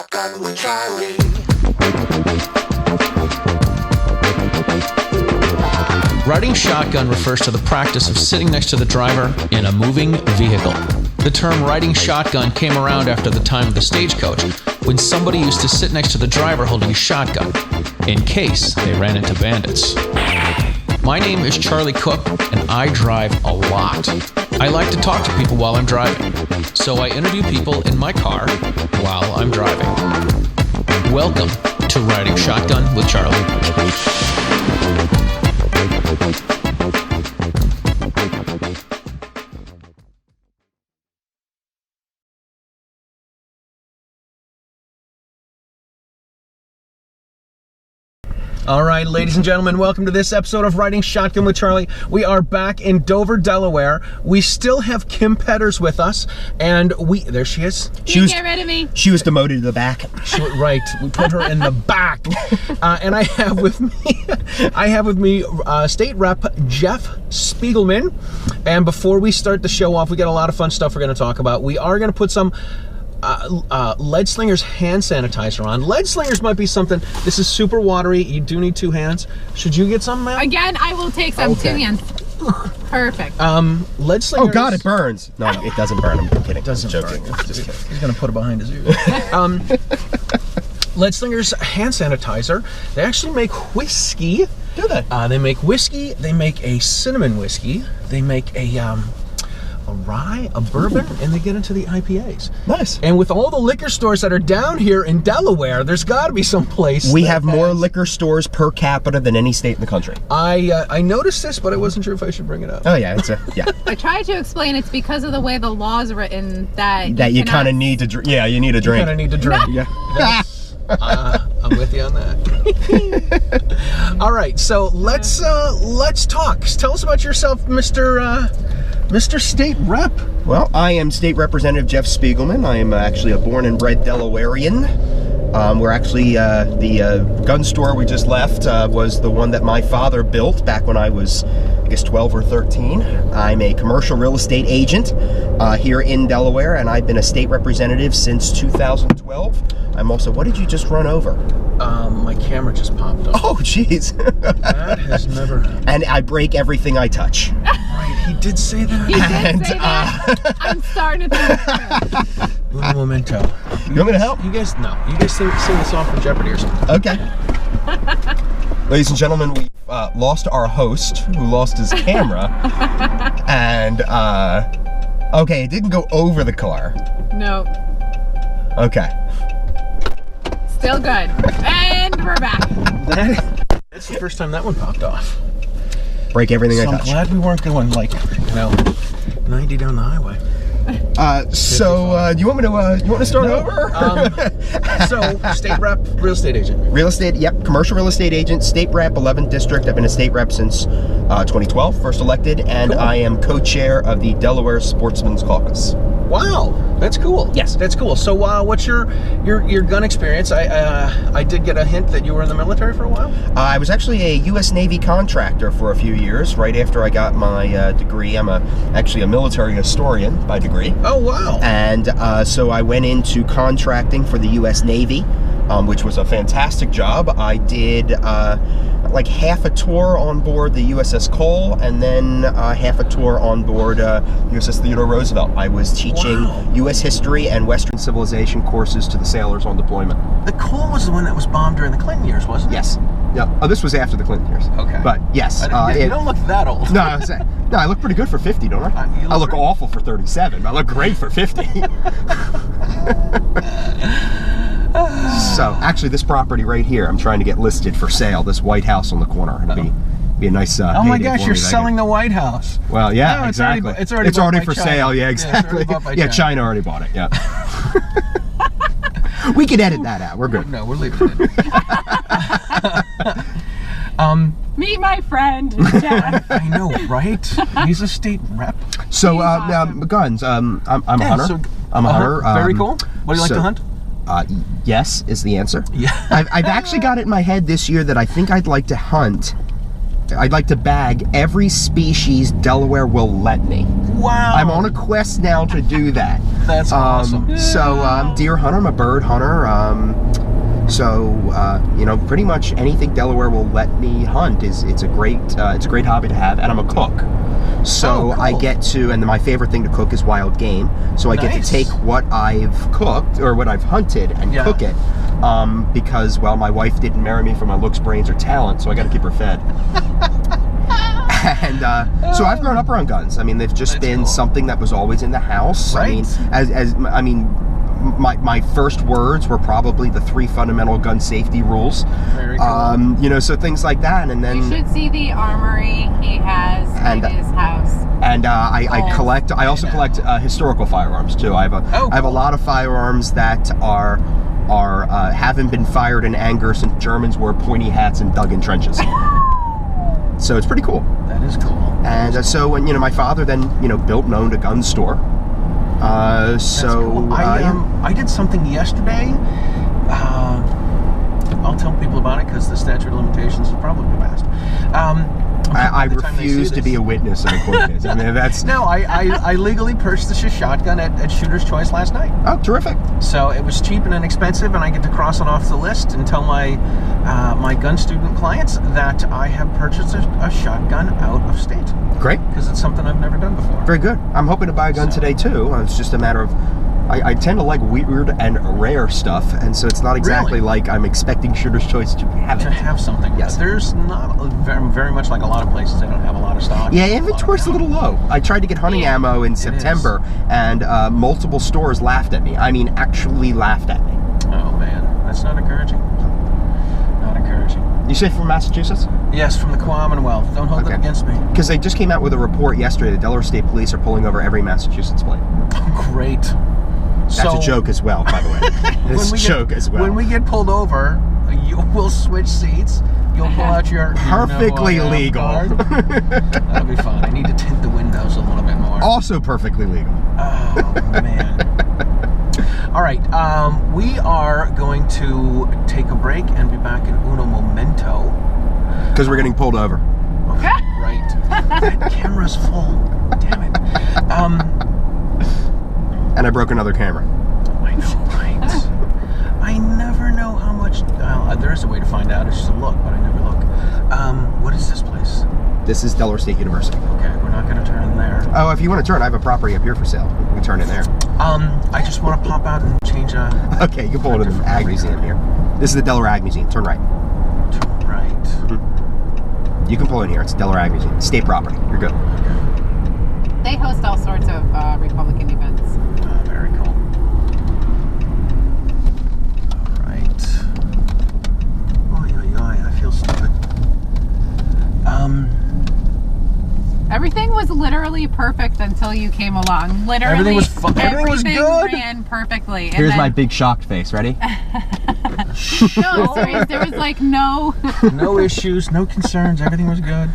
Shotgun with Charlie. Riding shotgun refers to the practice of sitting next to the driver in a moving vehicle. The term riding shotgun came around after the time of the stagecoach, when somebody used to sit next to the driver holding a shotgun, in case they ran into bandits. My name is Charlie Cook, and I drive a lot. I like to talk to people while I'm driving, so I interview people in my car while I'm driving. Welcome to Riding Shotgun with Charlie. All right, ladies and gentlemen, welcome to this episode of Riding Shotgun with Charlie. We are back in Dover, Delaware. We still have Kim Petters with us, and there she is. Get rid of me. She was demoted to the back. Right, we put her in the back. And I have with me State Rep Jeff Spiegelman. And before we start the show off, we got a lot of fun stuff we're going to talk about. We are going to put some Lead Slingers hand sanitizer on. Lead Slingers might be something. This is super watery. You do need two hands. Should you get some, ma'am? Again, I will take some. Okay. 2 hands. Perfect. Lead Slingers. Oh God, it burns. No, it doesn't burn. I'm kidding. It doesn't joking. Burn. Just kidding. He's gonna put it behind his ear. Lead Slingers hand sanitizer. They actually make whiskey. Do they? They make whiskey. They make a cinnamon whiskey. They make a rye, a bourbon, and they get into the IPAs. Nice. And with all the liquor stores that are down here in Delaware, there's got to be some place. We have more liquor stores per capita than any state in the country. I noticed this, but I wasn't sure if I should bring it up. Oh yeah, yeah. I tried to explain it's because of the way the law is written that you kind of need to drink. Yeah, you need a drink. You kind of need to drink. Yeah. I'm with you on that. All right, so let's talk. Tell us about yourself, Mr. State Rep. Well, I am State Representative Jeff Spiegelman. I am actually a born and bred Delawarean. We're actually, the gun store we just left was the one that my father built back when I was, I guess, 12 or 13. I'm a commercial real estate agent here in Delaware, and I've been a state representative since 2012. I'm also, what did you just run over? My camera just popped up. Oh, jeez. That has never... And I break everything I touch. Right, he did say that. He did say that. I'm starting to think. Un momento. You want me to help? You guys sing the song from Jeopardy or something. Okay. Ladies and gentlemen, we lost our host, who lost his camera. And, okay, it didn't go over the car. No. Okay. Still good. And we're back. That's the first time that one popped off. Break everything I touch. I'm glad we weren't going, 90 down the highway. So, you want to start over? So, State Rep, real estate agent. Real estate, yep, commercial real estate agent, State Rep, 11th District. I've been a State Rep since 2012, first elected, and cool. I am co-chair of the Delaware Sportsman's Caucus. Wow, that's cool. Yes. That's cool. So, what's your gun experience? I did get a hint that you were in the military for a while? I was actually a U.S. Navy contractor for a few years, right after I got my degree. I'm actually a military historian by degree. Oh, wow. And so I went into contracting for the U.S. Navy, which was a fantastic job. I did like half a tour on board the USS Cole, and then half a tour on board USS Roosevelt. I was teaching U.S. history and Western civilization courses to the sailors on deployment. The Cole was the one that was bombed during the Clinton years, wasn't it? Yes. Yeah. Oh, this was after the Clinton years. Okay. But yes. You don't look that old. No, I look pretty good for 50, don't I? I look awful for 37. I look great for 50. So, actually, this property right here, I'm trying to get listed for sale. This White House on the corner. It'll be a nice. Oh my gosh, you're selling the White House. Well, yeah, no, exactly. It's already for sale. Yeah, exactly. Yeah, China already bought it. Yeah. We could edit that out. We're good. No, we're leaving it in. Meet my friend, Jeff. I know, right? He's a state rep. So, guns. I'm a hunter. So, I'm a hunter. Very cool. What do you like to hunt? Yes is the answer. Yeah. I've actually got it in my head this year that I think I'd like to hunt. I'd like to bag every species Delaware will let me. Wow. I'm on a quest now to do that. That's awesome. So I'm deer hunter. I'm a bird hunter. Pretty much anything Delaware will let me hunt it's a great hobby to have, and I'm a cook. So cool. I get to, and my favorite thing to cook is wild game. So I get to take what I've cooked or what I've hunted and cook it. Because, well, my wife didn't marry me for my looks, brains, or talent, so I got to keep her fed. And so I've grown up around guns. I mean, they've just been something that was always in the house. Right. I mean, my first words were probably the 3 fundamental gun safety rules. Very cool. So things like that, and then You should see the armory he has in his house. And I also collect historical firearms too. I have a lot of firearms that haven't been fired in anger since Germans wore pointy hats and dug in trenches. So it's pretty cool. That is cool. And so when my father then built and owned a gun store. Cool. I did something yesterday. I'll tell people about it because the statute of limitations is probably passed. I refuse to be a witness in a court case. I mean, that's no. I legally purchased a shotgun at Shooter's Choice last night. Oh, terrific! So it was cheap and inexpensive, and I get to cross it off the list and tell my my gun student clients that I have purchased a shotgun out of state. Great, because it's something I've never done before. Very good. I'm hoping to buy a gun today too. It's just a matter of I tend to like weird and rare stuff, and so it's not exactly like I'm expecting Shooter's Choice to have it. To have something. Yes. There's not very much like a lot of places. They don't have a lot of stock. Yeah, inventory's a little low. I tried to get hunting ammo in September, and multiple stores laughed at me. I mean, actually laughed at me. Oh man, that's not encouraging. Not encouraging. You say from Massachusetts? Yes, from the Commonwealth. Don't hold it against me. Because they just came out with a report yesterday. The Delaware State Police are pulling over every Massachusetts plate. Great. That's a joke as well, by the way. It's a joke as well. When we get pulled over, we'll switch seats. You'll pull out your perfectly legal card. That'll be fun. I need to tint the windows a little bit more. Also perfectly legal. Oh man. All right, we are going to take a break and be back in uno momento. Because we're getting pulled over. Right. That camera's full. Damn it. And I broke another camera. I know, right? I never know how much. There is a way to find out. It's just a look, but I never look. What is this place? This is Delaware State University. Okay, we're not going to turn in there. Oh, if you want to turn, I have a property up here for sale. We can turn in there. I just want to pop out and change Okay, you can pull it in the Ag Museum here. This is the Delaware Ag Museum. Turn right. Turn right. You can pull in here. It's Delaware Ag Museum. State property. You're good. Okay. They host all sorts of Republican events. Very cool. All right. Oy, I feel stupid. Everything was literally perfect until you came along. Literally, everything was fun. Everything was good. Ran perfectly. And Here's my big shocked face. Ready? No, serious. There was like no issues, no concerns. Everything was good.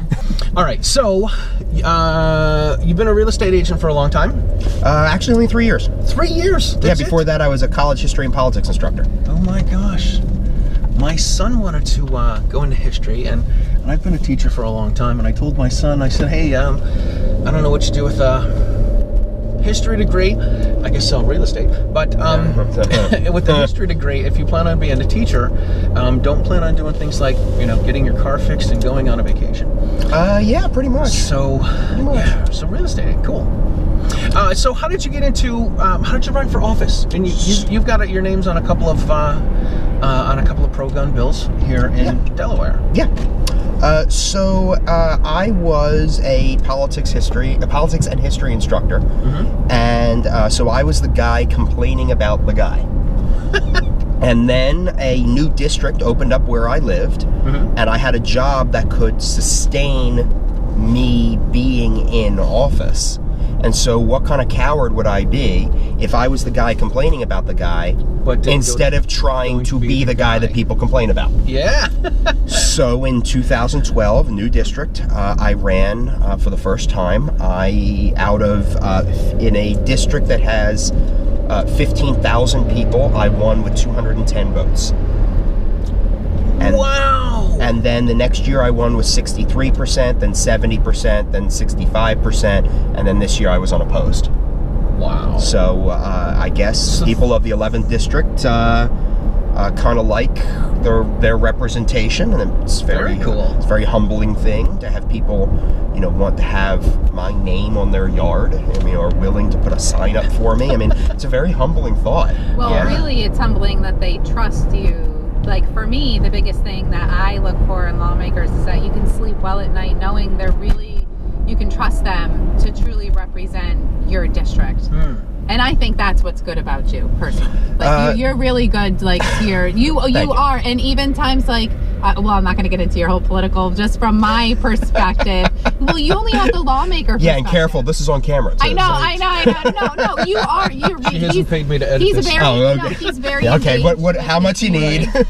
All right. So, you've been a real estate agent for a long time? Actually, only 3 years. 3 years? Yeah. Before that, I was a college history and politics instructor. Oh my gosh. My son wanted to go into history, and I've been a teacher for a long time, and I told my son, I said, hey, I don't know what you do with a history degree. I guess sell real estate, but with the history degree, if you plan on being a teacher, don't plan on doing things like, getting your car fixed and going on a vacation. Yeah, pretty much. So, yeah, so real estate, cool. So how did you get into, how did you run for office? And you've got your names on a couple of pro-gun bills here in Delaware. Yeah. So I was a politics and history instructor, and so I was the guy complaining about the guy. And then a new district opened up where I lived, and I had a job that could sustain me being in office. And so what kind of coward would I be if I was the guy complaining about the guy, instead of trying to be the guy that people complain about? Yeah. So in 2012, new district, I ran for the first time. In a district that has 15,000 people, I won with 210 votes. And, wow! And then the next year I won with 63%, then 70%, then 65%, and then this year I was unopposed. Wow. So I guess people of the 11th district kind of like their representation, and it's very cool. It's a very humbling thing to have people, you know, want to have my name on their yard. I mean, are willing to put a sign up for me. I mean, it's a very humbling thought. Well, really, it's humbling that they trust you. Like, for me, the biggest thing that I look for in lawmakers is that you can sleep well at night knowing you can trust them to truly represent your district. And I think that's what's good about you, personally. Like, you're really good, like, here. You are, and even times, like, well, I'm not going to get into your whole political, just from my perspective. Well, you only have the lawmaker perspective. Yeah, and careful, this is on camera, too. I know. No, you are. She hasn't paid me to edit he's this. He's very okay, engaged. how much you need? No.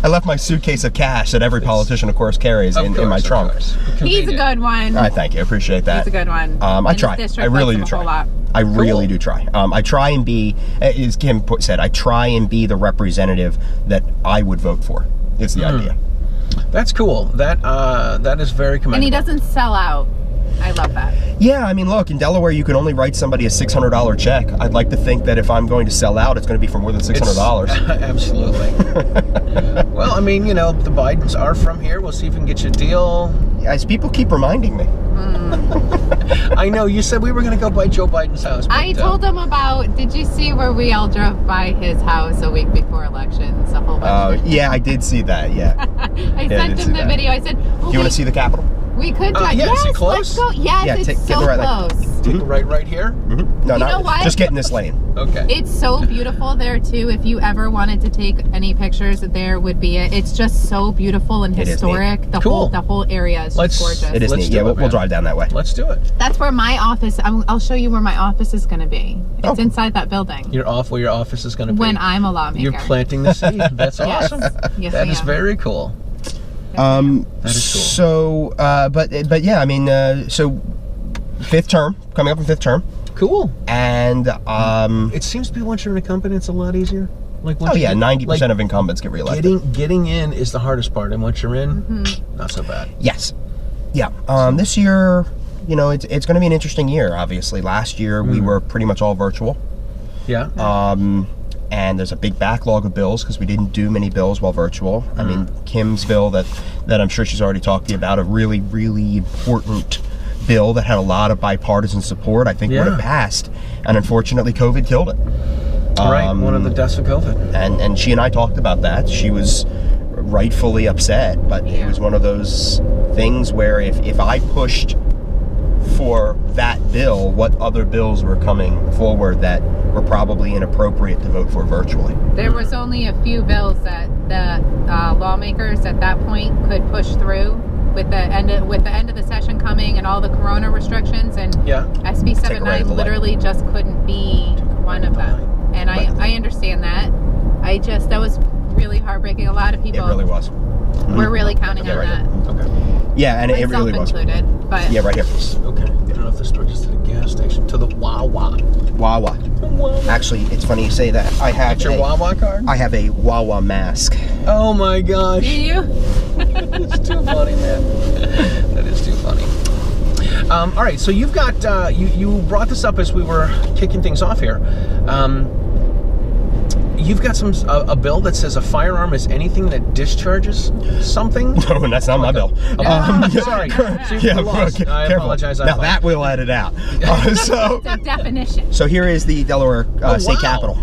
I left my suitcase of cash that every politician, of course, carries in my trunk. He's a good one. All right, thank you. I appreciate that. He's a good one. I try. I really do try. I really do try. I try and be, as Kim said, I try and be the representative that I would vote for. Is the idea. That's cool. That is very commendable. And he doesn't sell out. I love that. Yeah, I mean, look, in Delaware, you can only write somebody a $600 check. I'd like to think that if I'm going to sell out, it's going to be for more than $600. Absolutely. Well, I mean, you know, the Bidens are from here. We'll see if we can get you a deal. As people keep reminding me. I know, you said we were going to go by Joe Biden's house. I told him about, did you see where we all drove by his house a week before elections? A whole bunch of yeah, I did see that, yeah. I sent him the video. I said, do you want to see the Capitol? We could drive. Yes, is it close? Let's go. Yes, it's so close. Take a right here? No, you know what? Just get in this lane. Okay. It's so beautiful there, too. If you ever wanted to take any pictures, there would be it. It's just so beautiful and historic. The whole area is just gorgeous. It is neat. Yeah, we'll drive down that way. Let's do it. That's where my office, I'll show you where my office is going to be. It's inside that building. You're off where your office is going to be? When I'm a lawmaker. You're planting the seed. That's awesome. Yes, that is very cool. That is cool. So, but yeah, I mean, so fifth term, coming up in fifth term. Cool. And it seems to be once you're in a company, it's a lot easier. Like 90% of incumbents get reelected. Getting in is the hardest part, and once you're in, not so bad. Yes. Yeah. This year, you know, it's going to be an interesting year. Obviously, last year we were pretty much all virtual. Yeah. And there's a big backlog of bills because we didn't do many bills while virtual. I mean, Kim's bill that I'm sure she's already talked to you about, a really, really important bill that had a lot of bipartisan support, I think would have passed. And unfortunately, COVID killed it. Right, one of the deaths of COVID. And she and I talked about that. She was rightfully upset, but it was one of those things where if I pushed for that bill, what other bills were coming forward that were probably inappropriate to vote for virtually? There was only a few bills that the lawmakers at that point could push through with the end of the session coming and all the corona restrictions, and SB 79 literally just couldn't be one of them. And I understand that. That was really heartbreaking. A lot of people. It really was. We're really counting on that. Okay. Yeah, and it really was. Included, but yeah, right here. Okay. I don't know if this store just to the gas station, to the Wawa. Wawa. Actually, it's funny you say that. I have your Wawa card? I have a Wawa mask. Oh my gosh. Do you? It's too funny, man. That is too funny. All right, so you've got you brought this up as we were kicking things off here. You've got a bill that says a firearm is anything that discharges something? No, that's not my bill. Sorry. Careful. I apologize. Now that we'll edit out. So it's a definition. So here is the Delaware State Capitol.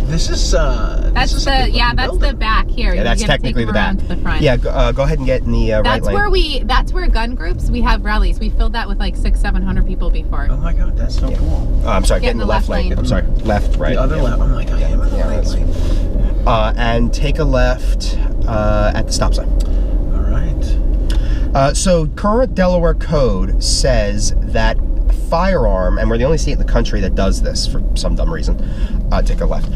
This is that's the back here. Yeah, that's technically the back. To the front. Yeah, go ahead and get in the right lane. That's where gun groups, we have rallies. We filled that with like 600-700 people before. Oh my God, that's so cool. I'm sorry, get in the left lane. I'm sorry, left, right. The other left. Oh my God, I'm in the right lane. And take a left at the stop sign. All right. So current Delaware code says that firearm, and we're the only state in the country that does this for some dumb reason, take a left,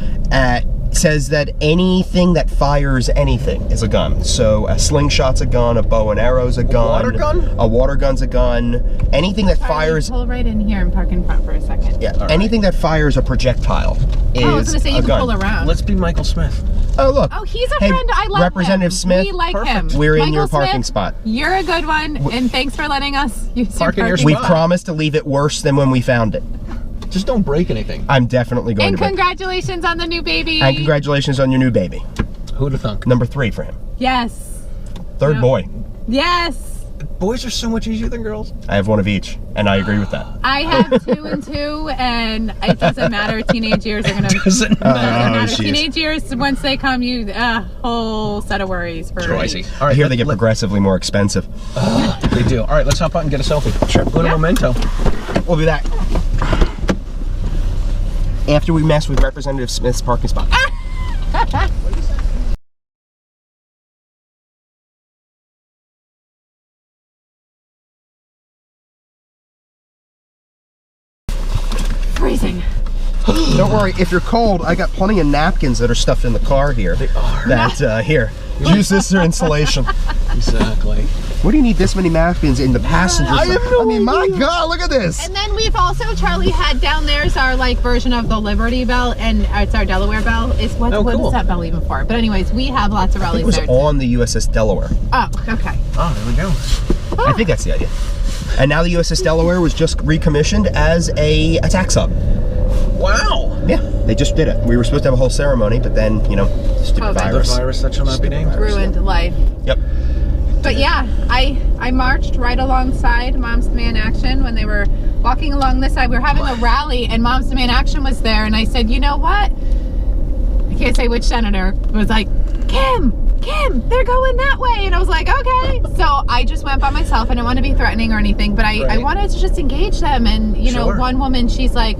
says that anything that fires anything is a gun. So a slingshot's a gun, a bow and arrow's a gun. A water gun? A water gun's a gun. Anything that fires... Pull right in here and park in front for a second. Yeah, anything that fires a projectile is a gun. I was going to say you can pull around. Let's be Michael Smith. Oh, look. Oh, he's a friend. I love Representative him. Smith. We like him. We're in Michael your parking Smith, spot. You're a good one, and thanks for letting us use your parking in your spot. We promised to leave it worse than when we found it. Just don't break anything. I'm definitely going And to break. congratulations on the new baby. And congratulations on your new baby. Who'd have thunk? Number 3 for him. Yes. Third Yep. boy. Yes. Boys are so much easier than girls. I have one of each, and I agree with that. I have 2 and 2, and it doesn't matter. Teenage years are gonna. Doesn't matter. geez. Teenage years, once they come, you a whole set of worries for. Crazy. All I right, hear they get progressively more expensive. They do. All right, let's hop out and get a selfie. Sure. Go to Yeah. Memento. We'll be back. After we mess with Representative Smith's parking spot. Freezing. Don't worry, if you're cold, I got plenty of napkins that are stuffed in the car here. They are. That, here. Use this for insulation. Exactly. What do you need this many napkins in the passenger I side? have no my idea. God, look at this. And then we've also, Charlie, had down there's our like version of the Liberty Bell, and it's our Delaware Bell. What cool. is that bell even for? But anyways, we have lots of I think rallies it was there. too. on the USS Delaware. Oh, okay. Oh, there we go. I think that's the idea. And now the USS Delaware was just recommissioned as a attack sub. Wow. Yeah, they just did it. We were supposed to have a whole ceremony, but then, you know, stupid COVID. The virus. virus that shall not be named. Ruined life. Yep. But yeah, I marched right alongside Moms Demand Action when they were walking along this side. We were having a rally, and Moms Demand Action was there, and I said, you know what? I can't say which senator was like, Kim, they're going that way. And I was like, okay. So I just went by myself. I didn't want to be threatening or anything, but I wanted to just engage them. And, you know, one woman, she's like,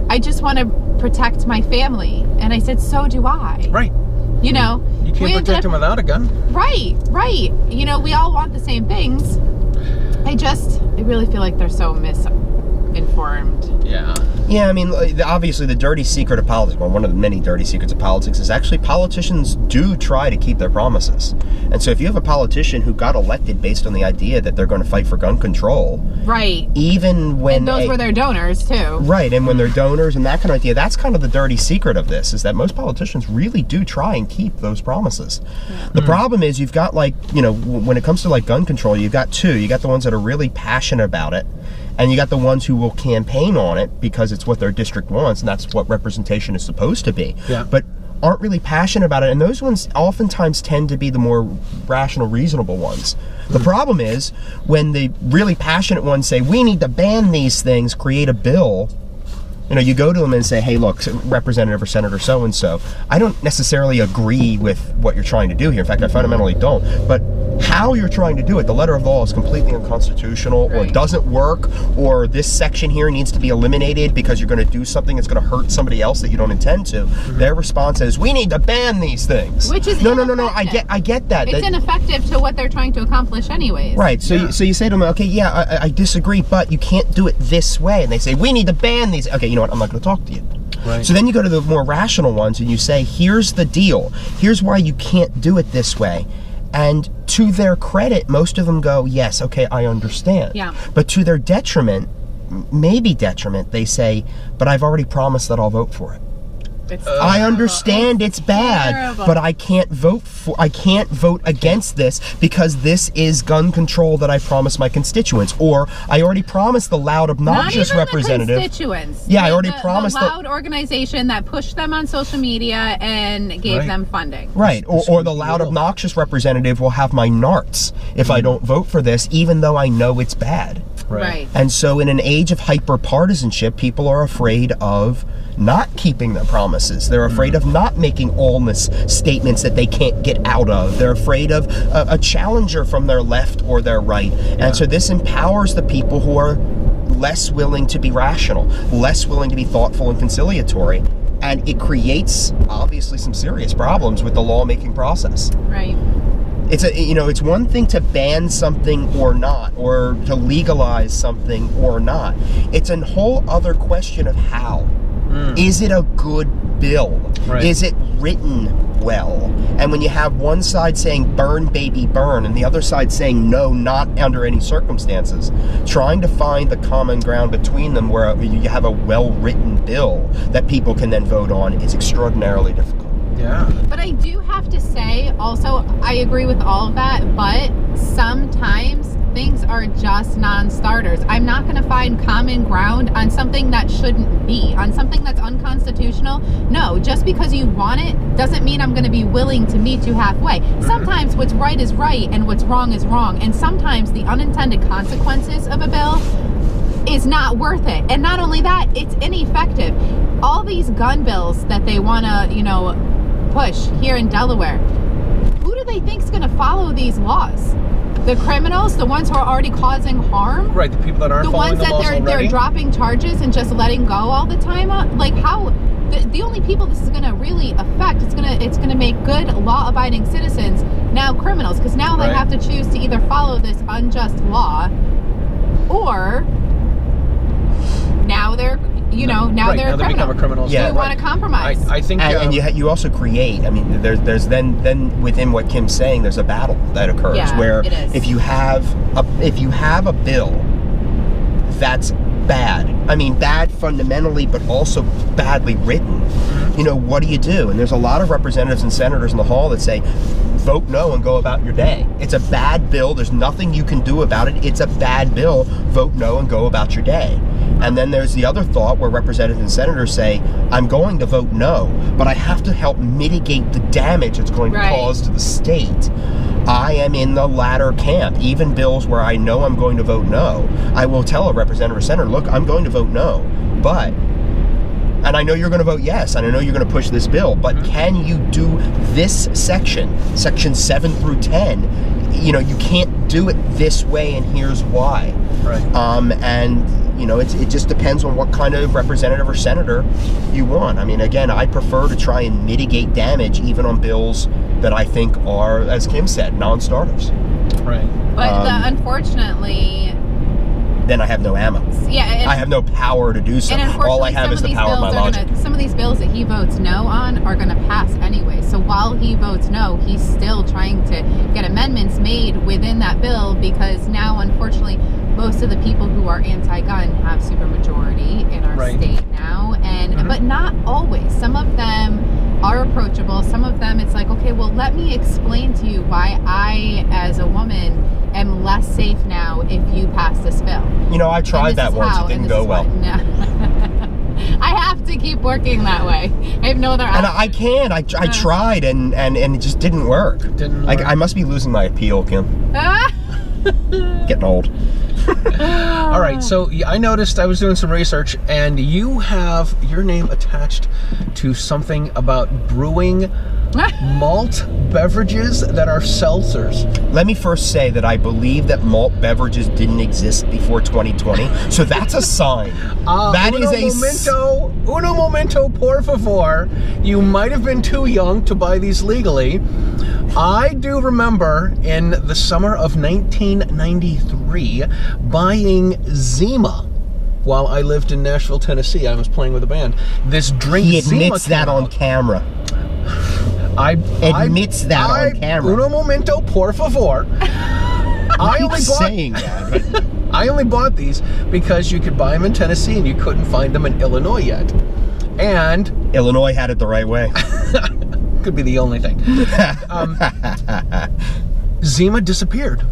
I just want to protect my family. And I said, so do I. Right. You know, You can't protect them without a gun. Right. You know, we all want the same things. I really feel like they're so misinformed. Yeah. Yeah, I mean, obviously the dirty secret of politics, well, one of the many dirty secrets of politics is actually politicians do try to keep their promises. And so if you have a politician who got elected based on the idea that they're going to fight for gun control, Right. even when And those were their donors too. Right, and when they're donors and that kind of idea, that's kind of the dirty secret of this, is that most politicians really do try and keep those promises. Yeah. The problem is you've got, like, you know, when it comes to like gun control, you've got two. You got the ones that are really passionate about it, and you got the ones who will campaign on it because it's what their district wants, and that's what representation is supposed to be. Yeah. But aren't really passionate about it, and those ones oftentimes tend to be the more rational, reasonable ones. The problem is when the really passionate ones say, we need to ban these things, create a bill. You know, you go to them and say, hey, look, Representative or Senator so-and-so, I don't necessarily agree with what you're trying to do here. In fact, I fundamentally don't. But how you're trying to do it, the letter of the law is completely unconstitutional, or doesn't work, or this section here needs to be eliminated because you're going to do something that's going to hurt somebody else that you don't intend to. Their response is, we need to ban these things. Which is no. I get that. It's ineffective to what they're trying to accomplish anyways. Right. So you say to them, okay, yeah, I disagree, but you can't do it this way. And they say, we need to ban these. Okay, you know what? I'm not going to talk to you. Right. So then you go to the more rational ones and you say, here's the deal. Here's why you can't do it this way. And to their credit, most of them go, yes, okay, I understand. Yeah. But to their detriment, maybe detriment, they say, but I've already promised that I'll vote for it. I understand it's bad, terrible. but I can't vote against this because this is gun control that I promised my constituents, or I already promised the loud, obnoxious Not even representative. The constituents. Yeah, I already promised the loud organization that pushed them on social media and gave them funding. Right, or the loud, obnoxious representative will have my narts if I don't vote for this, even though I know it's bad. Right. And so in an age of hyper-partisanship, people are afraid of not keeping their promises. They're afraid of not making all-miss statements that they can't get out of. They're afraid of a challenger from their left or their right. And so this empowers the people who are less willing to be rational, less willing to be thoughtful and conciliatory. And it creates, obviously, some serious problems with the lawmaking process. Right. It's one thing to ban something or not, or to legalize something or not. It's a whole other question of how. Is it a good bill? Right. Is it written well? And when you have one side saying burn baby burn and the other side saying no, not under any circumstances, trying to find the common ground between them where you have a well-written bill that people can then vote on is extraordinarily difficult. Yeah. But I do have to say, also, I agree with all of that, but sometimes things are just non-starters. I'm not going to find common ground on something that shouldn't be, on something that's unconstitutional. No, just because you want it doesn't mean I'm going to be willing to meet you halfway. Sometimes what's right is right and what's wrong is wrong. And sometimes the unintended consequences of a bill is not worth it. And not only that, it's ineffective. All these gun bills that they want to, you know, push here in Delaware, who do they think is going to follow these laws? The criminals, the ones who are already causing harm? Right, the people that aren't following the laws already? The ones that they're dropping charges and just letting go all the time? Like, how... The only people this is going to really affect, it's going to make good law-abiding citizens now criminals, because now they have to choose to either follow this unjust law, or now they're, you know, now they're they become a criminal. Yeah, they want to compromise. I think, and you also create. I mean, there's then within what Kim's saying, there's a battle that occurs where if you have a bill that's bad, I mean, bad fundamentally, but also badly written, you know, what do you do? And there's a lot of representatives and senators in the hall that say, vote no and go about your day. It's a bad bill. There's nothing you can do about it. It's a bad bill. Vote no and go about your day. And then there's the other thought where representatives and senators say, I'm going to vote no, but I have to help mitigate the damage it's going to cause to the state. I am in the latter camp. Even bills where I know I'm going to vote no, I will tell a representative or senator, look, I'm going to vote no, but, and I know you're going to vote yes, and I know you're going to push this bill, but can you do this section 7 through 10? You know, you can't do it this way, and here's why. Right. And you know, it just depends on what kind of representative or senator you want. I mean, again, I prefer to try and mitigate damage even on bills that I think are, as Kim said, non-starters. Right. But unfortunately, then I have no ammo. Yeah, I have no power to do so. All I have is the power of my logic. Some of these bills that he votes no on are going to pass anyway. So while he votes no, he's still trying to get amendments made within that bill, because now, unfortunately, most of the people who are anti-gun have supermajority in our state now, and but not always. Some of them are approachable. Some of them, it's like, okay, well, let me explain to you why I, as a woman, am less safe now if you pass this bill. You know, I tried that once. It didn't go well. No. I have to keep working that way. I have no other option. And I can. I tried, and it just didn't work. I must be losing my appeal, Kim. Getting old. All right, so I noticed, I was doing some research, and you have your name attached to something about brewing malt beverages that are seltzers. Let me first say that I believe that malt beverages didn't exist before 2020, so that's a sign. That is uno momento, por favor. You might have been too young to buy these legally. I do remember in the summer of 1993 buying Zima while I lived in Nashville, Tennessee. I was playing with a band. This drink, he admits that on camera. Admits that on camera. Uno momento, por favor. I only bought these because you could buy them in Tennessee and you couldn't find them in Illinois yet. And Illinois had it the right way. Could be the only thing. Zima disappeared.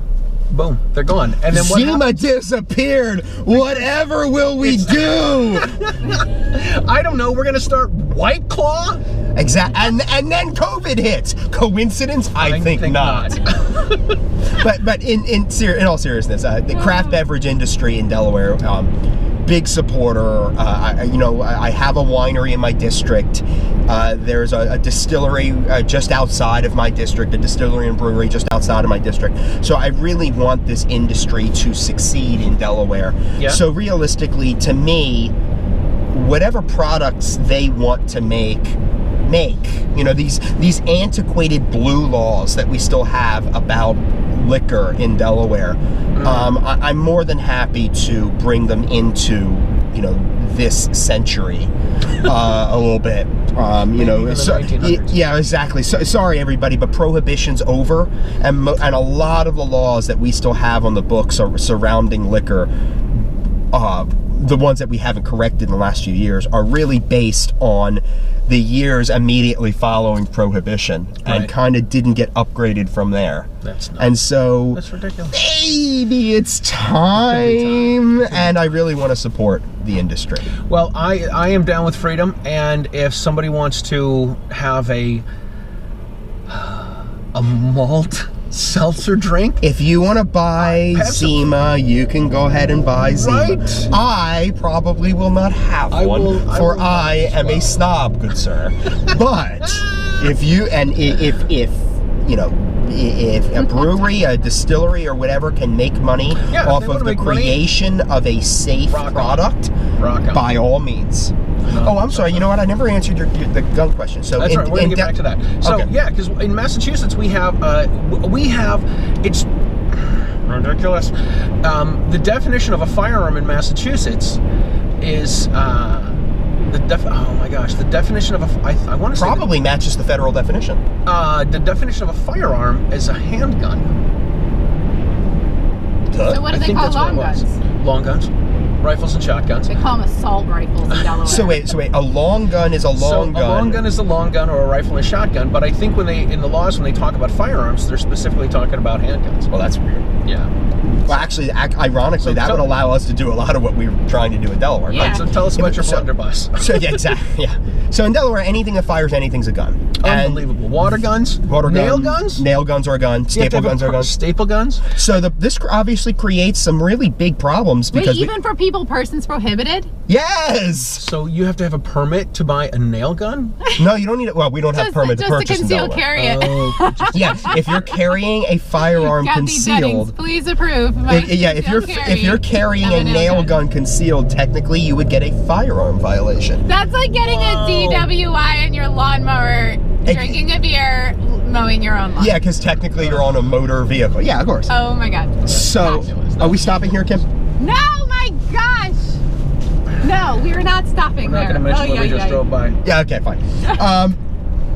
Boom, they're gone. And then what Zima disappeared. Whatever will we do? I don't know. We're gonna start White Claw. Exactly. And then COVID hits. Coincidence? I think not. but in all seriousness, the craft beverage industry in Delaware, big supporter. I have a winery in my district. There's a distillery just outside of my district, a distillery and brewery just outside of my district. So I really want this industry to succeed in Delaware. Yeah. So realistically, to me, whatever products they want to make. You know, these antiquated blue laws that we still have about liquor in Delaware, I'm more than happy to bring them into, you know, this century a little bit. Yeah, exactly. So, sorry, everybody, but prohibition's over, and a lot of the laws that we still have on the books are surrounding liquor. The ones that we haven't corrected in the last few years are really based on the years immediately following Prohibition, and kind of didn't get upgraded from there. That's nuts. And so That's ridiculous. maybe it's time, and I really want to support the industry. Well, I am down with freedom, and if somebody wants to have a malt seltzer drink, If you want to buy Zima, you can go ahead and buy Zima. Right. I probably will not have one, for I am a snob, good sir. But if you, and if you know, if a brewery, a distillery, or whatever can make money off of the creation of a safe product, by all means. Oh, I'm sorry. You know what? I never answered the gun question. So that's right. We're gonna get back to that. So yeah, because in Massachusetts we have it's ridiculous. The definition of a firearm in Massachusetts is oh my gosh, the definition of I want to say probably matches the federal definition. The definition of a firearm is a handgun. So what do they call long guns? Long guns. Rifles and shotguns. They call them assault rifles in Delaware. So wait, a long gun is a long gun. A long gun is a long gun or a rifle and a shotgun, but I think when in the laws, when they talk about firearms, they're specifically talking about handguns. Well, that's weird. Yeah. Well, actually, ironically, that would allow us to do a lot of what we were trying to do in Delaware. Yeah. Right, so tell us about your blunderbuss. So yeah, exactly. Yeah. So in Delaware, anything that fires anything's a gun. Unbelievable. Water guns. Nail guns. Nail guns are a gun. Staple guns are guns. Staple guns. So this obviously creates some really big problems because even for people, persons prohibited. Yes. So you have to have a permit to buy a nail gun? No, you don't need it. Well, we don't have permit to purchase in Delaware. Carry it. Yeah, if you're carrying a firearm concealed, please approve. If you're carrying a nail gun concealed, technically you would get a firearm violation. That's like getting a DWI in your lawnmower, drinking a beer, mowing your own lawn. Yeah, because technically you're on a motor vehicle. Yeah, of course. Oh my God. So, are we stopping here, Kim? No, my gosh. No, we are not stopping there. I'm not going to mention what we just drove by. Yeah, okay, fine.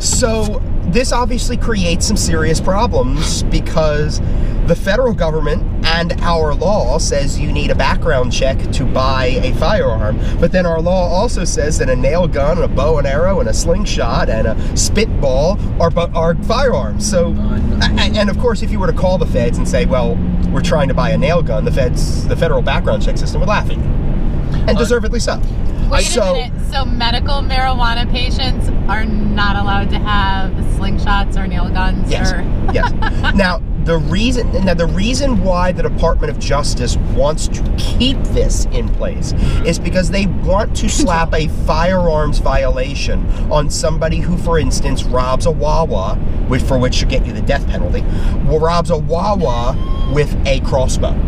So this obviously creates some serious problems because the federal government and our law says you need a background check to buy a firearm, but then our law also says that a nail gun, and a bow and arrow, and a slingshot, and a spitball are firearms. So, and of course, if you were to call the feds and say, well, we're trying to buy a nail gun, the federal background check system would laugh at you. And deservedly so. Wait a minute. So medical marijuana patients are not allowed to have slingshots or nail guns? Yes. Yes. Now, the reason why the Department of Justice wants to keep this in place is because they want to slap a firearms violation on somebody who, for instance, robs a Wawa, for which should get you the death penalty, robs a Wawa with a crossbow.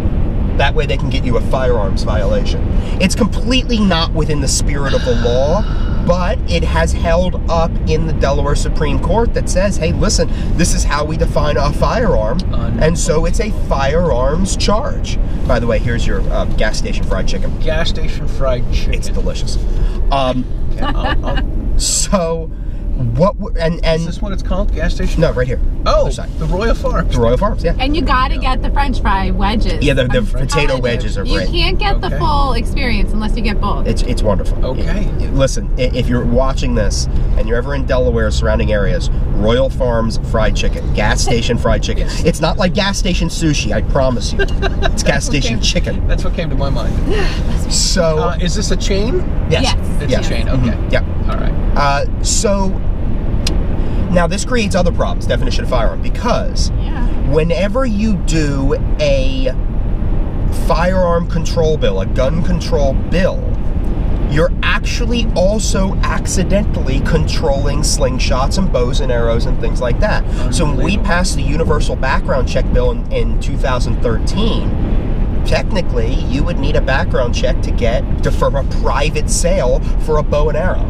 That way they can get you a firearms violation. It's completely not within the spirit of the law, but it has held up in the Delaware Supreme Court that says, hey, listen, this is how we define a firearm, and so it's a firearms charge. By the way, here's your gas station fried chicken. Gas station fried chicken. It's delicious. So... Is this what it's called? Gas station? No, right here. Oh, the Royal Farms. The Royal Farms, yeah. And you gotta get the French fry wedges. Yeah, the potato wedges are great. You can't get the full experience unless you get both. It's wonderful. Okay. Listen, if you're watching this and you're ever in Delaware surrounding areas, Royal Farms fried chicken, gas station fried chicken. Yes. It's not like gas station sushi, I promise you. It's gas station chicken. That's what came to my mind. So, is this a chain? Yes. It's a chain. Okay. Mm-hmm. Yeah. All right. So now this creates other problems, definition of firearm, because whenever you do a firearm control bill, a gun control bill, you're actually also accidentally controlling slingshots and bows and arrows and things like that. So when we passed the universal background check bill in 2013, technically you would need a background check for a private sale for a bow and arrow.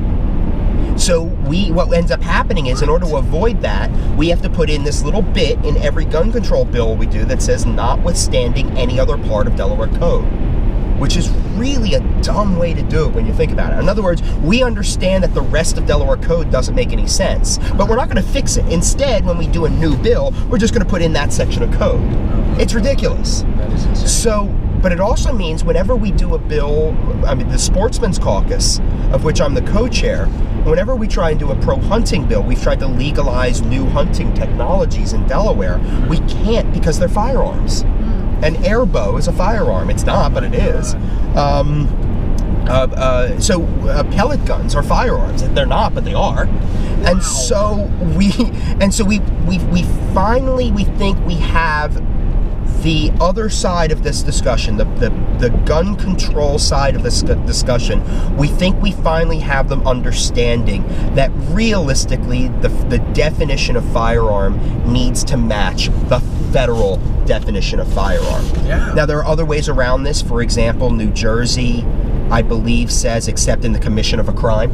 So what ends up happening is, in order to avoid that, we have to put in this little bit in every gun control bill we do that says notwithstanding any other part of Delaware code, which is really a dumb way to do it when you think about it. In other words, we understand that the rest of Delaware code doesn't make any sense, but we're not going to fix it. Instead, when we do a new bill, we're just going to put in that section of code. It's ridiculous. That is insane. So, but it also means whenever we do a bill, I mean, the Sportsman's Caucus, of which I'm the co-chair, whenever we try and do a pro-hunting bill, we've tried to legalize new hunting technologies in Delaware. We can't because they're firearms. An air bow is a firearm. It's not, but it is. So pellet guns are firearms. They're not, but they are. Wow. And so we finally think we have the other side of this discussion, the gun control side of this discussion. We think we finally have them understanding that realistically the definition of firearm needs to match the federal definition of firearm. Yeah. Now, there are other ways around this. For example, New Jersey, I believe, says except in the commission of a crime.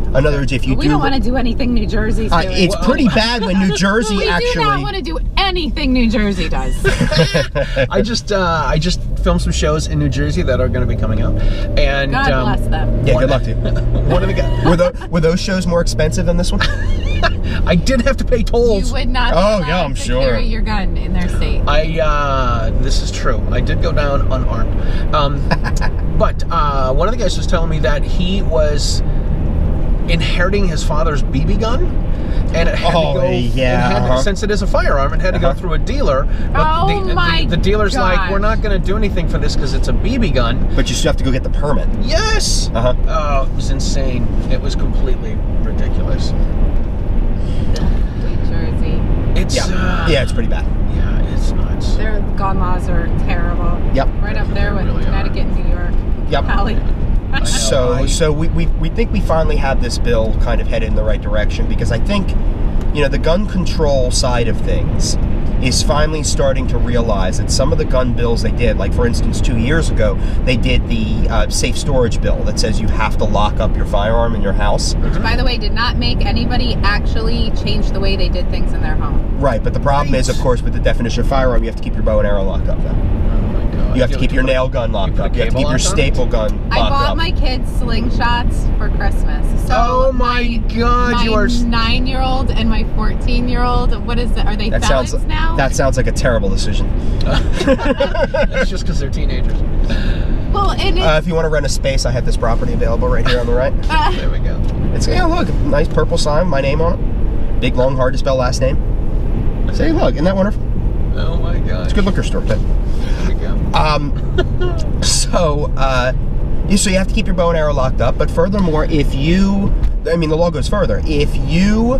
In other words, if you we don't want to do anything New Jersey's doing. It's pretty bad when New Jersey we actually... do not want to do anything New Jersey does. I just filmed some shows in New Jersey that are going to be coming out. And God bless them. Yeah, good luck to you. One of the guys... Were those shows more expensive than this one? I did have to pay tolls. You would not be allowed to carry your gun in their state. This is true. I did go down unarmed. But one of the guys was telling me that he was inheriting his father's BB gun, and it had to go. Since it is a firearm, it had to go through a dealer. But the dealer's like, we're not going to do anything for this because it's a BB gun. But you still have to go get the permit. Yes. Oh, it was insane. It was completely ridiculous. New Jersey. It's it's pretty bad. Yeah, it's nuts. Their gun laws are terrible. Yep. Right up there with Connecticut and New York. Yep. So we think we finally have this bill kind of headed in the right direction, because I think, the gun control side of things is finally starting to realize that some of the gun bills they did, like for instance 2 years ago, they did the safe storage bill that says you have to lock up your firearm in your house. Which, by the way, did not make anybody actually change the way they did things in their home. Right, but the problem is, of course, with the definition of firearm, you have to keep your bow and arrow locked up then. You have to keep your nail gun locked up. You have to keep your staple gun locked up. I bought my kids slingshots for Christmas. So oh my God, you are... My 9-year-old and my 14-year-old, what is that? Are they felons now? That sounds like a terrible decision. It's just because they're teenagers. Well, and if you want to rent a space, I have this property available right here on the right. There we go. It's, look, nice purple sign, my name on it. Big, long, hard to spell last name. Say, look, isn't that wonderful? Oh my God. It's a good liquor store, too. There we go. So you have to keep your bow and arrow locked up, but furthermore, the law goes further. If you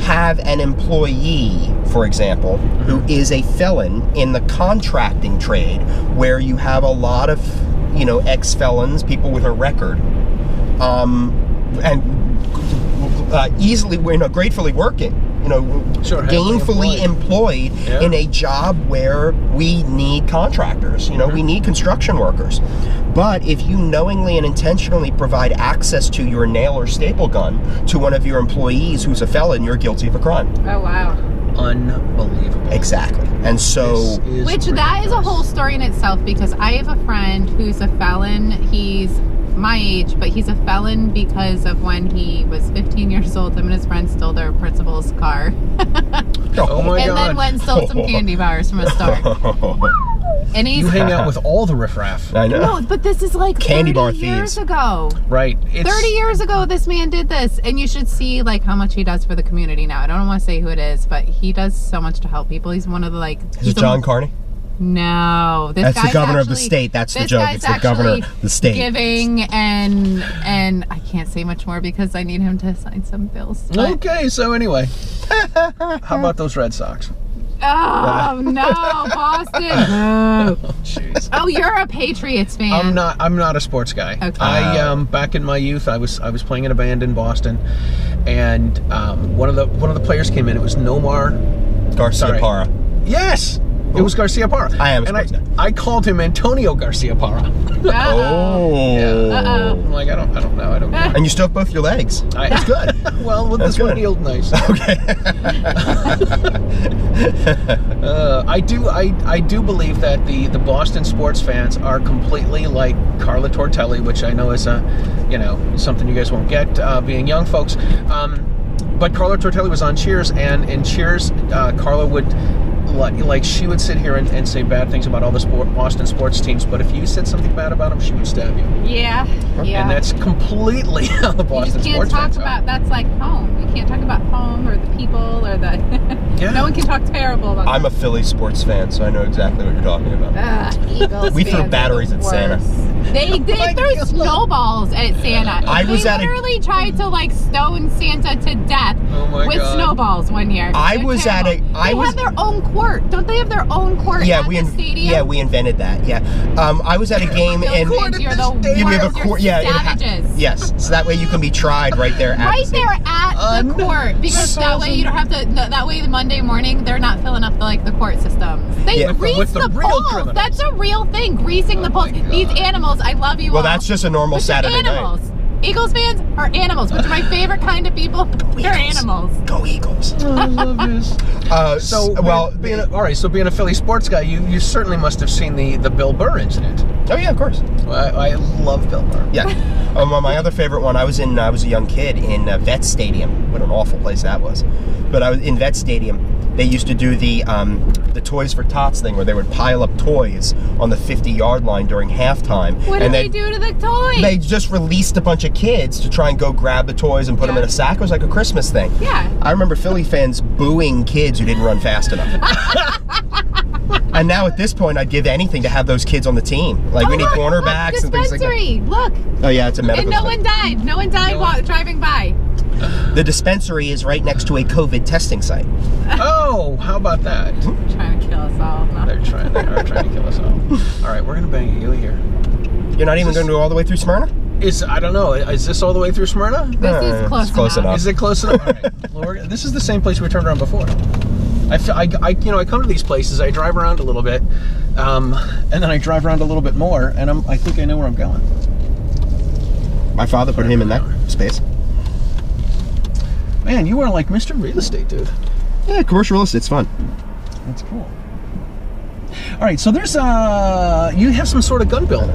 have an employee, for example, who is a felon in the contracting trade, where you have a lot of, ex-felons, people with a record, and easily, gratefully working, gainfully employed in a job where we need contractors, we need construction workers. But if you knowingly and intentionally provide access to your nail or staple gun to one of your employees who's a felon, you're guilty of a crime. Oh, wow. Unbelievable. Exactly. And so... That is a whole story in itself, because I have a friend who's a felon. He's my age, but he's a felon because of when he was 15 years old. Him and his friend stole their principal's car. Oh my God. And then went and stole some candy bars from a store. And you hang out with all the riffraff. I know. No, but this is like candy 30 bar years thieves. ago. Right. 30 years ago, this man did this, and you should see how much he does for the community now. I don't want to say who it is, but he does so much to help people. He's one of the Is it John Carney? No, that's the governor of the state. That's the joke. It's the governor of the state. Giving and I can't say much more because I need him to sign some bills. But... Okay, so anyway, how about those Red Sox? Oh no, Boston! No. Oh, jeez. Oh, you're a Patriots fan. I'm not a sports guy. Okay. Back in my youth, I was playing in a band in Boston, and one of the players came in. It was Nomar Garcia-Parra. Yes. It was Garcia Parra. I am a sports guy. I called him Antonio Garcia Parra. Oh. Yeah. I'm like, I don't know. I don't know. And you still have both your legs. That's good. Well, with this one healed nice. Okay. I do believe that the Boston sports fans are completely like Carla Tortelli, which I know is something you guys won't get being young folks. But Carla Tortelli was on Cheers, and in Cheers, Carla would like she would sit here and say bad things about all the Boston sports teams, but if you said something bad about them, she would stab you. Yeah. And that's completely how the Boston sports fans are. That's like home. You can't talk about home or the people or the... No one can talk terrible about I'm a Philly sports fan, so I know exactly what you're talking about. Eagles We threw batteries at Santa. They threw snowballs at Santa. I was they literally tried to like stone Santa to death with snowballs one year. They have their own court. Don't they have their own court at the stadium? Yeah, we invented that. Yeah. I was at a game and we have a court. Yeah. Savages. Yes. So that way you can be tried right there at the court, because that way you don't have to. That way the Monday morning they're not filling up the court systems. They grease the poles. That's a real thing. Greasing the poles. These animals. I love you. Well, that's just a normal Saturday night. Eagles fans are animals, which are my favorite kind of people. They're animals. Go Eagles. I love this. Being a Philly sports guy, you certainly must have seen the Bill Burr incident. Oh yeah, of course. I love Bill Burr. Yeah. My other favorite one, I was a young kid in Vet Stadium. What an awful place that was. But I was in Vet Stadium. They used to do the Toys for Tots thing, where they would pile up toys on the 50-yard line during halftime. What did they do to the toys? They just released a bunch of kids to try and go grab the toys and put them in a sack. It was like a Christmas thing. Yeah. I remember Philly fans booing kids who didn't run fast enough. And now at this point, I'd give anything to have those kids on the team. Like, we need cornerbacks and things like that. Look. Oh yeah, it's a medical. And no one died. No one died driving by. The dispensary is right next to a COVID testing site. Oh, how about that? Trying to kill us all. No. They are trying to kill us all. All right, we're gonna bang you here. You're not even going to go all the way through Smyrna? I don't know. Is this all the way through Smyrna? This is close enough. Is it close enough? All right. Well, this is the same place we turned around before. I come to these places. I drive around a little bit, and then I drive around a little bit more, and I think I know where I'm going. My father put him in that space. Man, you are like Mr. Real Estate, dude. Yeah, commercial real estate's fun. That's cool. All right, so there's you have some sort of gun bill.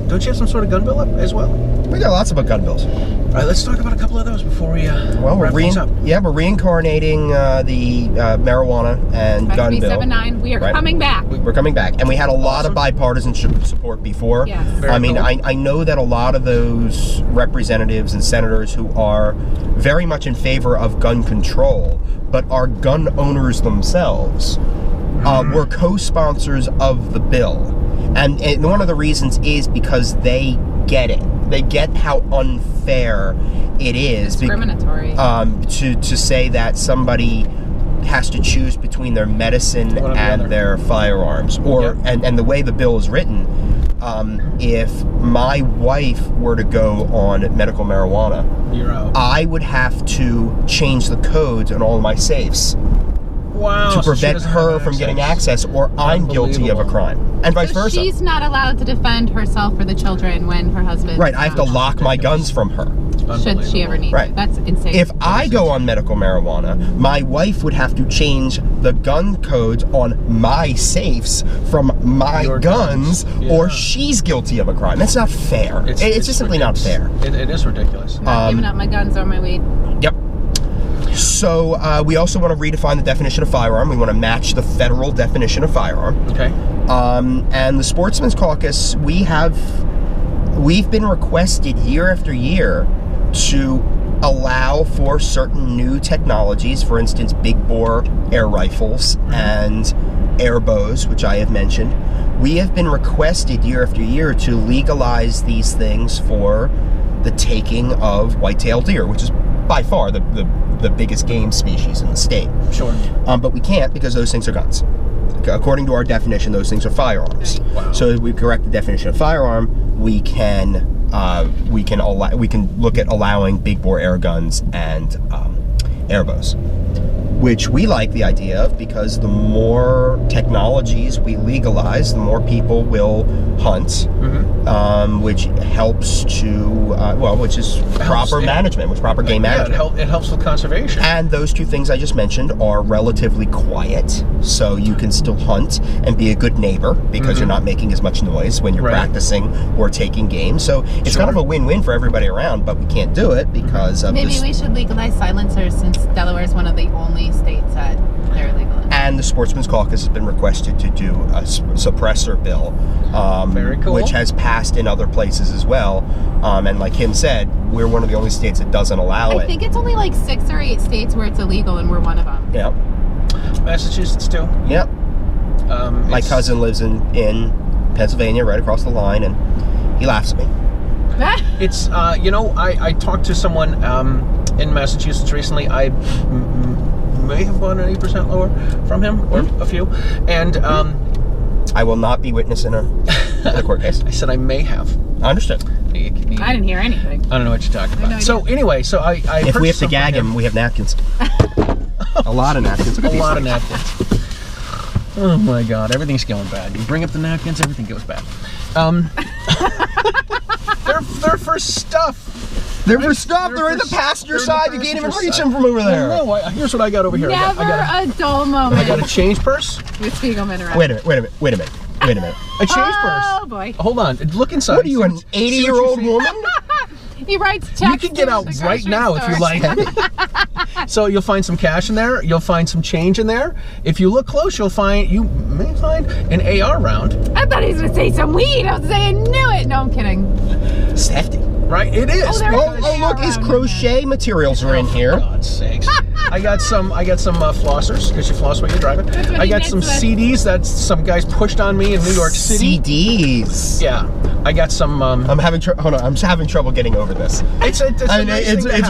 Don't you have some sort of gun bill up as well? We got lots of gun bills. All right, let's talk about a couple of those before we wrap things up. Yeah, we're reincarnating the marijuana and gun bill. 7-9. We are coming back. We're coming back, and we had a lot of bipartisan support before. Yes. I mean, I know that a lot of those representatives and senators who are very much in favor of gun control, but are gun owners themselves, were co-sponsors of the bill. And one of the reasons is because they get it. They get how unfair it is. Discriminatory. To say that somebody has to choose between their medicine and their firearms. And the way the bill is written, if my wife were to go on medical marijuana, you're out. I would have to change the codes on all of my safes. Wow, to prevent her from getting access, or I'm guilty of a crime, and vice versa. She's not allowed to defend herself or the children when her husband. Right, I have to lock my guns from her. Should she ever need it. That's insane. If I go on medical marijuana, my wife would have to change the gun codes on my safes from my guns, or she's guilty of a crime. That's not fair. It's just simply not fair. It is ridiculous. I'm not giving up my guns or my weed. Yep. So we also want to redefine the definition of firearm. We want to match the federal definition of firearm. Okay. And the Sportsman's Caucus, we've been requested year after year to allow for certain new technologies, for instance, big bore air rifles and air bows, which I have mentioned. We have been requested year after year to legalize these things for the taking of white-tailed deer, which is by far the biggest game species in the state. Sure. But we can't, because those things are guns. According to our definition, those things are firearms. Wow. So if we correct the definition of firearm, we can look at allowing big bore air guns and air bows, which we like the idea of, because the more technologies we legalize, the more people will hunt, which helps to, which is proper management, which proper game management. It helps with conservation. And those two things I just mentioned are relatively quiet, so you can still hunt and be a good neighbor, because you're not making as much noise when you're practicing or taking game. So it's kind of a win-win for everybody around, but we can't do it because of Maybe we should legalize silencers, since Delaware is one of the only states that they're legalizing. And the Sportsman's Caucus has been requested to do a suppressor bill, Very cool. which has passed in other places as well. And like Kim said, we're one of the only states that doesn't allow it. I think it's only like 6 or 8 states where it's illegal, and we're one of them. Yeah. Massachusetts too. Yep. My cousin lives in Pennsylvania, right across the line, and he laughs at me. It's you know, I talked to someone in Massachusetts recently. I may have bought an 8% lower from him, or a few, and I will not be witnessing a court case. I said I may have. I understood. I didn't hear anything. I don't know what you're talking about. No so anyway, so I if we have to gag him, we have napkins. A lot of napkins. A lot of napkins. Oh my God, everything's going bad. You bring up the napkins, everything goes bad. They're for stuff. They're for stuff. They're in the passenger side. You can't even reach them from over there. No, here's what I got over here. Never a dull moment. I got a change purse. With Spiegelman around. Wait a minute. A change purse. Oh boy. Hold on. Look inside. What are you, an 80-year-old woman? He writes checks. You can get out right now if you like. So you'll find some cash in there. You'll find some change in there. If you look close, you may find an AR round. I thought he was going to say some weed. I was saying, I knew it. No, I'm kidding. It's hefty. Right? It is. Oh, look, his crochet materials are in here. For God's sakes. I got some flossers, because you floss while you're driving. I got some CDs that some guys pushed on me in New York City. CDs. Yeah. I got some. I'm having trouble getting over this. It's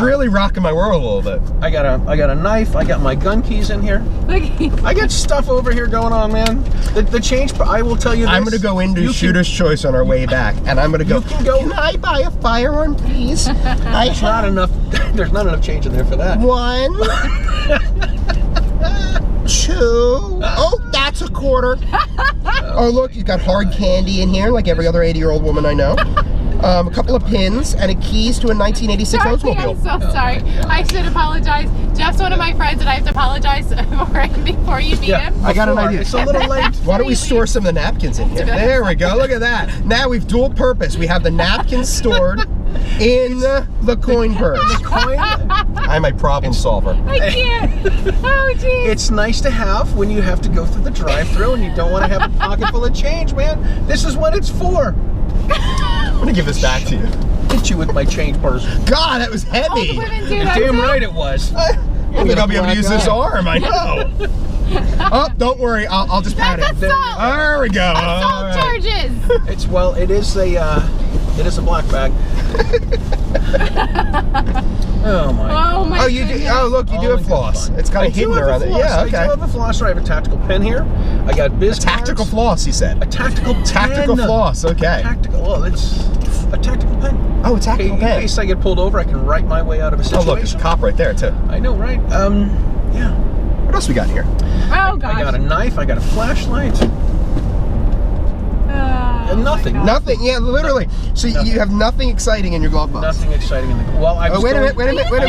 really rocking my world a little bit. I got a knife. I got my gun keys in here. I got stuff over here going on, man. The change. I will tell you this. I'm gonna go into Shooter's Choice on our way back, and I'm gonna go. Can I buy a firearm, please? There's not enough. There's not enough change in there for that. 1, 2. Oh, that's a quarter. Oh, look, you've got hard candy in here, like every other 80-year-old woman I know. A couple of pins and a keys to a 1986 Oldsmobile. I'm so sorry. I should apologize. Jeff's one of my friends, and I have to apologize for him before you meet him. I got an idea. It's a little late. Why don't we store some of the napkins in here? There we go. Look at that. Now we've dual purpose. We have the napkins stored in the coin purse. The coin? I'm a problem solver. I can't. Oh, geez. It's nice to have when you have to go through the drive-thru and you don't want to have a pocket full of change, man. This is what it's for. I'm gonna give this back to you. Hit you with my change purse. God, that was heavy. Old women do that Damn too. right it was. I don't think I'll be able to use this arm. I know. Oh, don't worry. I'll just pat it. Assault. There we go. Assault charges. It is a black bag. Oh my God. My goodness. Oh, look, you do have floss. It's kind of hidden around it. Yeah, okay. I do have a flosser. I have a tactical pen here. I got biz Tactical cards. floss, he said. A tactical pen. Floss, okay. It's a tactical pen. Oh, a tactical pen. In case I get pulled over, I can write my way out of a situation. Oh, look, there's a cop right there, too. I know, right? Yeah. What else we got here? Oh, gosh. I got a knife. I got a flashlight. Nothing. Nothing. Yeah, literally. So Nothing. you have nothing exciting in your glove box. Nothing exciting in the. Well, I was. Wait a minute. Put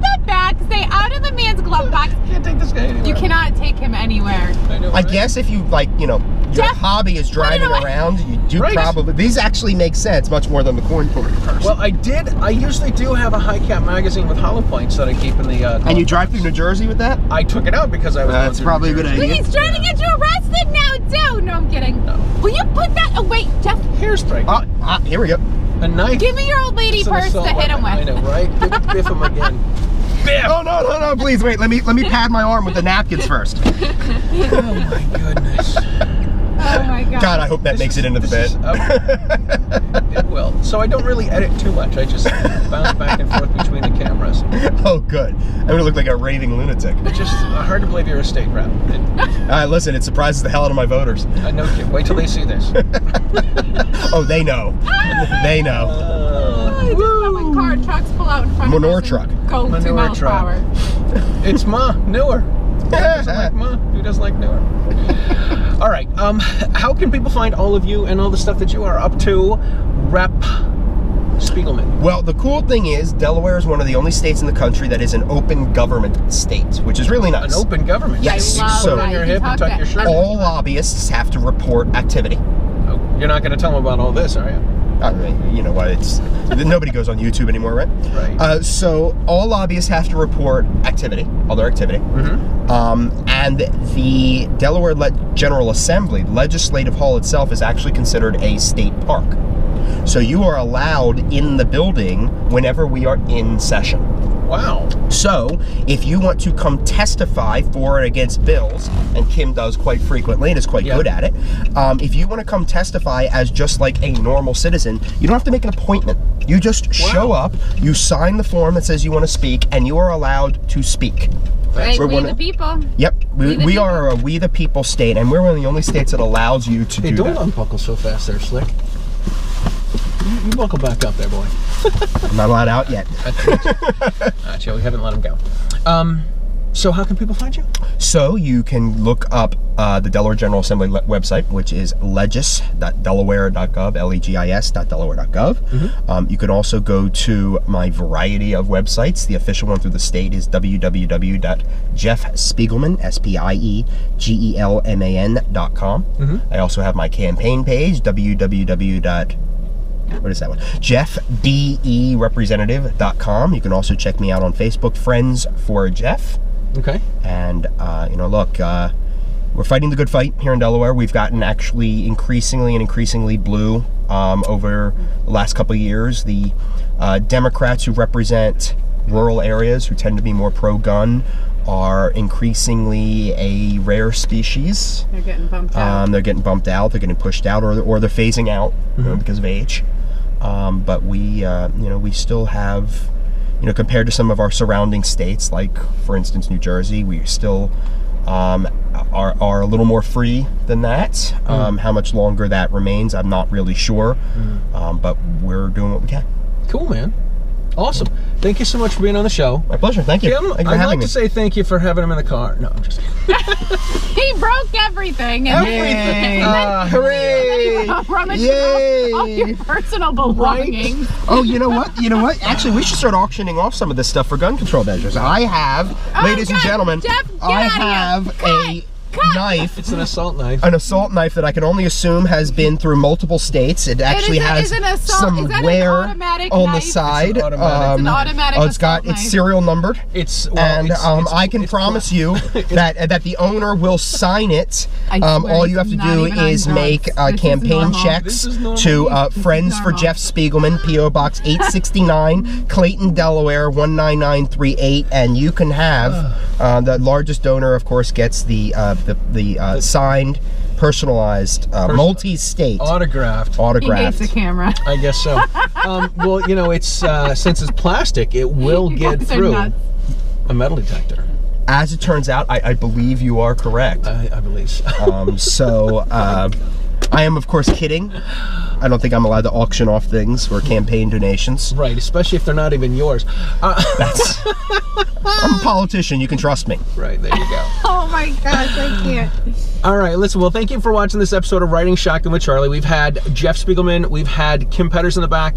that back. Stay out of the man's glove box. Can't take this guy anywhere. You cannot take him anywhere. I know. I guess if you your Jeff, hobby is driving around, you do Right. probably. These actually make sense much more than the coin purse. Well, I usually do have a high cap magazine with hollow points that I keep in the. And you drive through New Jersey with that? I took it out because I was. That's probably a good idea. He's trying to get you arrested now, too. No, I'm kidding. No. Will you put that away, Jeff? Hairspray. Here we go. A knife. Give me your old lady It's an purse to assault hit him with. weapon. I know, right? Biff him again. Biff! Oh no! Please wait. Let me pad my arm with the napkins first. Oh my goodness. Oh my God. God, I hope that makes it into the bed. It will. So I don't really edit too much. I just bounce back and forth between the cameras. Oh, good. I'm gonna look like a raving lunatic. It's just hard to believe you're a state rep. Listen, it surprises the hell out of my voters. I know. Wait till they see this. Oh, they know. They know. I just love when car trucks pull out in front of Manure us truck. and go 2 Manure miles per truck. hour. It's newer. Who doesn't like Who doesn't like newer? All right. How can people find all of you and all the stuff that you are up to, Rep Spiegelman? Well, the cool thing is Delaware is one of the only states in the country that is an open government state, which is really nice. An open government. Yes. I love So put on your hip and tuck your shirt. all lobbyists have to report activity. Oh, you're not going to tell them about all this, are you? You know what? It's nobody goes on YouTube anymore, right? Right. So all lobbyists have to report all their activity. And the Delaware General Assembly, Legislative Hall itself, is actually considered a state park. So you are allowed in the building whenever we are in session. Wow. So, if you want to come testify for and against bills, and Kim does quite frequently and is quite good at it, if you want to come testify as just like a normal citizen, you don't have to make an appointment. You just show up, you sign the form that says you want to speak, and you are allowed to speak. Right, we the people. Yep, we are a We the People state, and we're one of the only states that allows you to do that. Hey, don't unbuckle so fast there, Slick. You buckle back up there, boy. I'm not allowed out yet. Gotcha, we haven't let him go. So how can people find you? So you can look up the Delaware General Assembly website, which is legis.delaware.gov, legis.delaware.gov. You can also go to my variety of websites. The official one through the state is www.jeffspiegelman, spiegelman.com. I also have my campaign page, what is that one? JeffBERepresentative.com. You can also check me out on Facebook, Friends for Jeff. Okay. And, you know, look, we're fighting the good fight here in Delaware. We've gotten actually increasingly blue over the last couple of years. The Democrats who represent rural areas, who tend to be more pro-gun, are increasingly a rare species. They're getting bumped out. They're getting bumped out. They're getting pushed out, or they're phasing out you know, because of age. But we, you know, we still have, you know, compared to some of our surrounding states, like for instance New Jersey, we still are a little more free than that. How much longer that remains, I'm not really sure. But we're doing what we can. Cool, man. Awesome. Thank you so much for being on the show. My pleasure. Thank you. Kim, I'd like to say thank you for having him in the car. No, I'm just kidding. He broke everything. Everything. Hooray! Yay! All your personal belongings. Right? Oh, you know what? You know what? Actually, we should start auctioning off some of this stuff for gun control measures. I have, ladies and gentlemen, Jeff, I have a knife. It's an assault knife. An assault knife that I can only assume has been through multiple states. It actually has some wear on the side. It's an automatic. It's serial numbered. It's I can promise you that the owner will sign it. All you have to do is make campaign checks to Friends for Jeff Spiegelman, P.O. Box 869, Clayton, Delaware 19938, and you can have the largest donor, of course, gets the signed, personalized, multi-state, autographed. He hates the camera. I guess so. Well, you know, it's since it's plastic, it will get through a metal detector. As it turns out, I believe you are correct. I believe so. So I am, of course, kidding. I don't think I'm allowed to auction off things for campaign donations. Right, especially if they're not even yours. I'm a politician, you can trust me. Right, there you go. Oh my gosh, I can't. All right, listen, well, thank you for watching this episode of Riding Shotgun with Charlie. We've had Jeff Spiegelman, we've had Kim Petters in the back.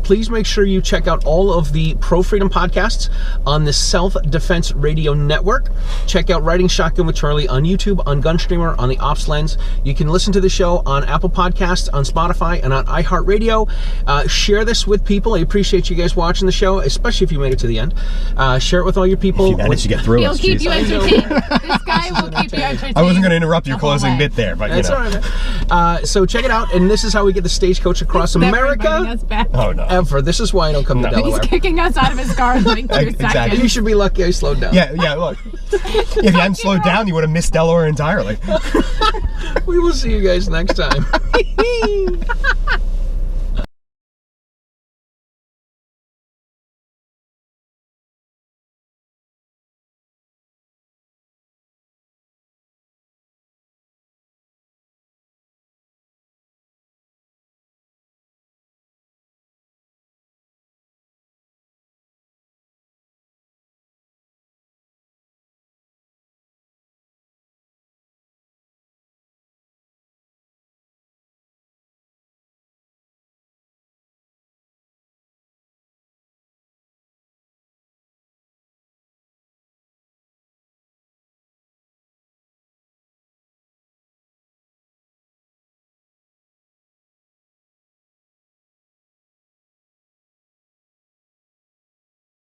Please make sure you check out all of the pro-freedom podcasts on the Self-Defense Radio Network. Check out Riding Shotgun with Charlie on YouTube, on Gunstreamer, on the Ops Lens. You can listen to the show on Apple Podcasts, on Spotify, and on iHeartRadio. Share this with people. I appreciate you guys watching the show, especially if you made it to the end. Share it with all your people. If you managed to get through He'll us, keep you entertained. This guy will keep you entertained. I wasn't going to interrupt your closing bit there, but that's you know. all right, man. So check it out, and this is how we get the stagecoach across America. Oh no! Ever. This is why I don't come to Delaware. He's kicking us out of his car in like 2 seconds. You should be lucky I slowed down. Yeah, look. If you hadn't slowed down, you would have missed Delaware entirely. We will see you guys next time.